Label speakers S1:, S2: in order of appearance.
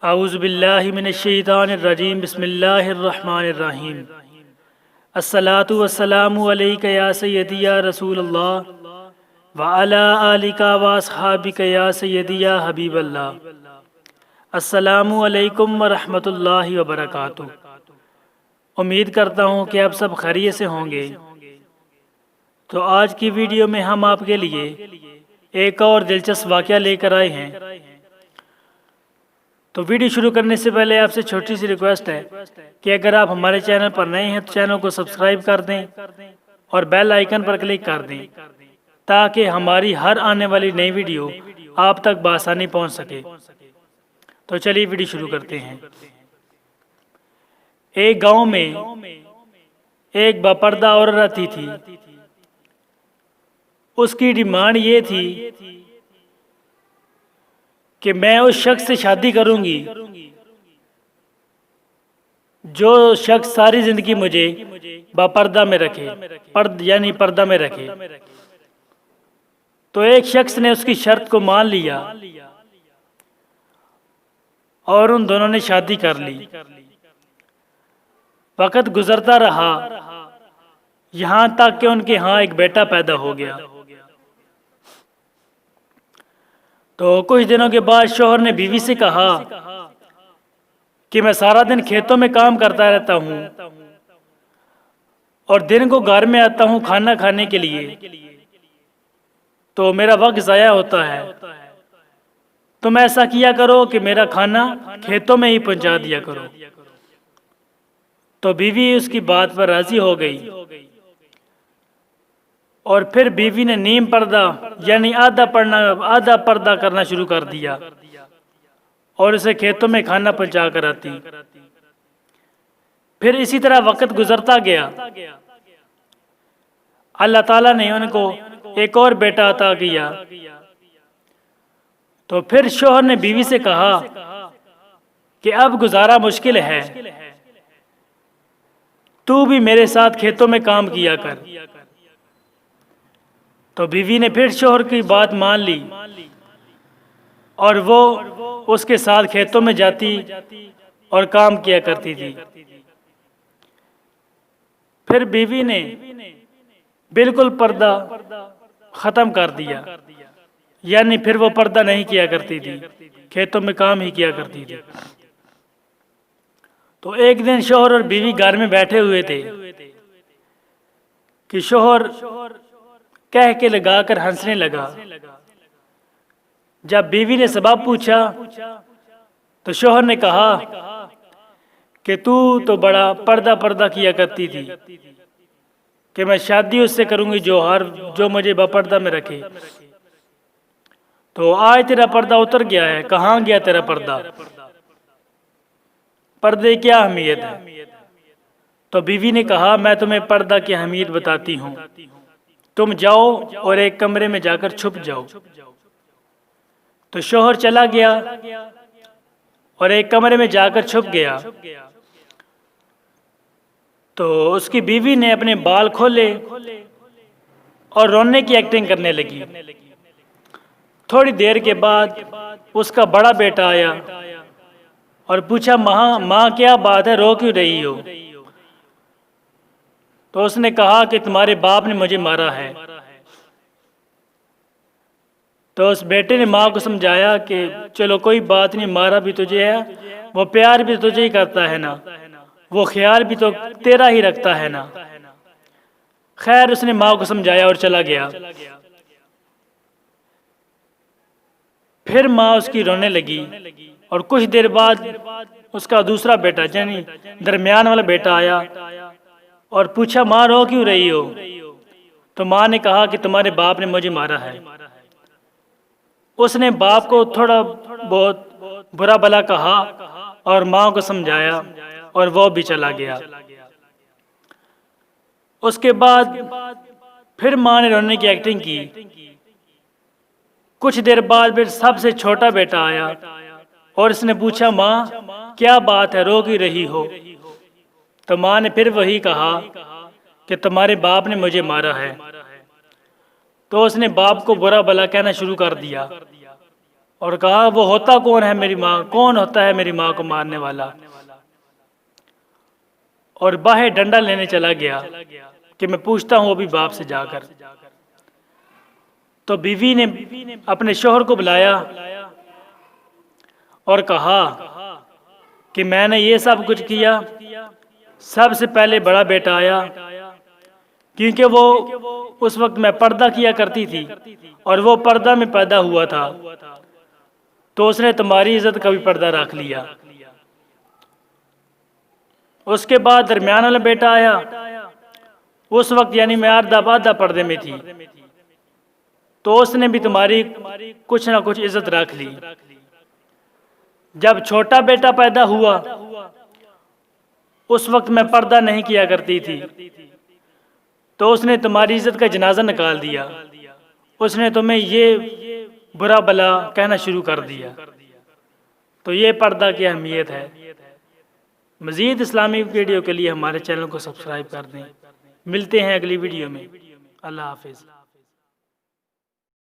S1: औज़ु बिल्लाहि मिनश्शैतानिर्रजीम बिस्मिल्लाहिर्रहमानिर्रहीम। अस्सलातु वस्सलामु अलैका या सय्यदी या रसूलल्लाह व अला आलिका व अस्हाबिका या सय्यदी या हबीबल्लाह। अस्सलामु अलैकुम व रहमतुल्लाहि व बरकातुहू। उम्मीद करता हूँ कि आप सब खैरियत से होंगे। तो आज की वीडियो में हम आपके लिए एक और दिलचस्प वाक़या लेकर आए हैं। तो वीडियो शुरू करने से पहले आपसे छोटी सी रिक्वेस्ट है कि अगर आप हमारे चैनल पर नए हैं तो चैनल को सब्सक्राइब कर दें और बेल आइकन पर क्लिक कर दें ताकि हमारी हर आने वाली नई वीडियो आप तक बआसानी पहुंच सके। तो चलिए वीडियो शुरू करते हैं। एक गांव में एक बापर्दा औरत रहती थी। उसकी डिमांड ये थी कि मैं उस शख्स से शादी करूंगी जो शख्स सारी जिंदगी मुझे बापर्दा में रखे, यानी पर्दा में रखे। तो एक शख्स ने उसकी शर्त को मान लिया और उन दोनों ने शादी कर ली। वक्त गुजरता रहा, यहाँ तक कि उनके यहाँ एक बेटा पैदा हो गया। तो कुछ दिनों के बाद शौहर ने बीवी से कहा कि मैं सारा दिन खेतों में काम करता रहता हूँ और दिन को घर में आता हूँ खाना खाने के लिए, तो मेरा वक्त ज़ाया होता है। तुम ऐसा किया करो कि मेरा खाना खेतों में ही पहुँचा दिया करो। तो बीवी उसकी बात पर राज़ी हो गई और फिर बीवी ने नीम पर्दा यानी आधा पर्दा करना शुरू कर दिया और उसे खेतों में खाना पहुंचा कर आती। फिर इसी तरह वक्त गुजरता गया। अल्लाह ताला ने उनको एक और बेटा अता किया। तो फिर शौहर ने बीवी से कहा कि अब गुजारा मुश्किल है, तू भी मेरे साथ खेतों में काम किया कर। तो बीवी ने फिर शौहर की बात मान ली और वो उसके साथ खेतों में जाती और काम किया करती थी। फिर बीवी ने बिल्कुल पर्दा ख़त्म कर दिया, यानी फिर वो पर्दा नहीं किया करती थी, खेतों में काम ही किया करती थी। तो एक दिन शौहर और बीवी घर में बैठे हुए थे कि शौहर कह के लगाकर हंसने लगा। जब बीवी ने सबब पूछा तो शौहर ने कहा कि तू तो बड़ा पर्दा किया करती थी कि मैं शादी उससे करूंगी जो मुझे बापर्दा में रखे। तो आज तेरा पर्दा उतर गया है, कहाँ गया तेरा पर्दा? पर्दे की क्या अहमियत है? तो बीवी ने कहा मैं तुम्हें पर्दा की अहमियत बताती हूँ, तुम जाओ और एक कमरे में जाकर छुप जाओ। तो शौहर चला गया और एक कमरे में जाकर छुप गया। तो उसकी बीवी ने अपने बाल खोले और रोने की एक्टिंग करने लगी। थोड़ी देर के बाद उसका बड़ा बेटा आया और पूछा माँ क्या बात है, रो क्यों रही हो? तो उसने कहा कि तुम्हारे बाप ने मुझे मारा है। तो उस बेटे ने माँ को समझाया कि चलो कोई बात नहीं, मारा भी तुझे है, वो प्यार भी तुझे ही करता है ना, वो ख्याल भी तो तेरा ही रखता है ना। खैर उसने माँ को समझाया और चला गया। फिर माँ उसकी रोने लगी और कुछ देर बाद उसका दूसरा बेटा यानी दरमियान वाला बेटा आया और पूछा माँ रो क्यों रही हो? तो माँ ने कहा कि तुम्हारे बाप ने मुझे मारा है। उसने बाप को थोड़ा बहुत बुरा भला कहा और माँ को समझाया और वो भी चला गया। उसके बाद फिर माँ ने रोने की एक्टिंग की। कुछ देर बाद फिर सबसे छोटा बेटा आया और उसने पूछा माँ क्या बात है, रो क्यों रही हो? तो माँ ने फिर वही कहा कि तुम्हारे बाप ने मुझे मारा है। तो उसने बाप को बुरा भला कहना शुरू कर दिया। और कहा वो होता कौन है मेरी माँ, कौन होता है मेरी माँ को मारने वाला। और बाहर डंडा लेने चला गया कि मैं पूछता हूँ अभी बाप से जाकर। तो बीवी ने अपने शोहर को बुलाया और कहा कि मैंने ये सब कुछ किया, सबसे पहले बड़ा बेटा आया, क्योंकि वो उस वक्त मैं पर्दा किया करती थी और वो पर्दा में पैदा हुआ था, तो उसने तुम्हारी इज्जत का भी पर्दा रख लिया। उसके बाद दरमियान वाला बेटा आया, उस वक्त यानी मैं आधा पर्दे में थी, तो उसने भी तुम्हारी कुछ ना कुछ इज्जत रख ली। जब छोटा बेटा पैदा हुआ उस वक्त मैं पर्दा नहीं किया करती थी, तो उसने तुम्हारी इज्जत का जनाजा निकाल दिया, उसने तुम्हें ये बुरा भला कहना शुरू कर दिया। तो ये पर्दा की अहमियत है। मज़ीद इस्लामी वीडियो के लिए हमारे चैनल को सब्सक्राइब कर दें। मिलते हैं अगली वीडियो में। अल्लाह हाफिज़।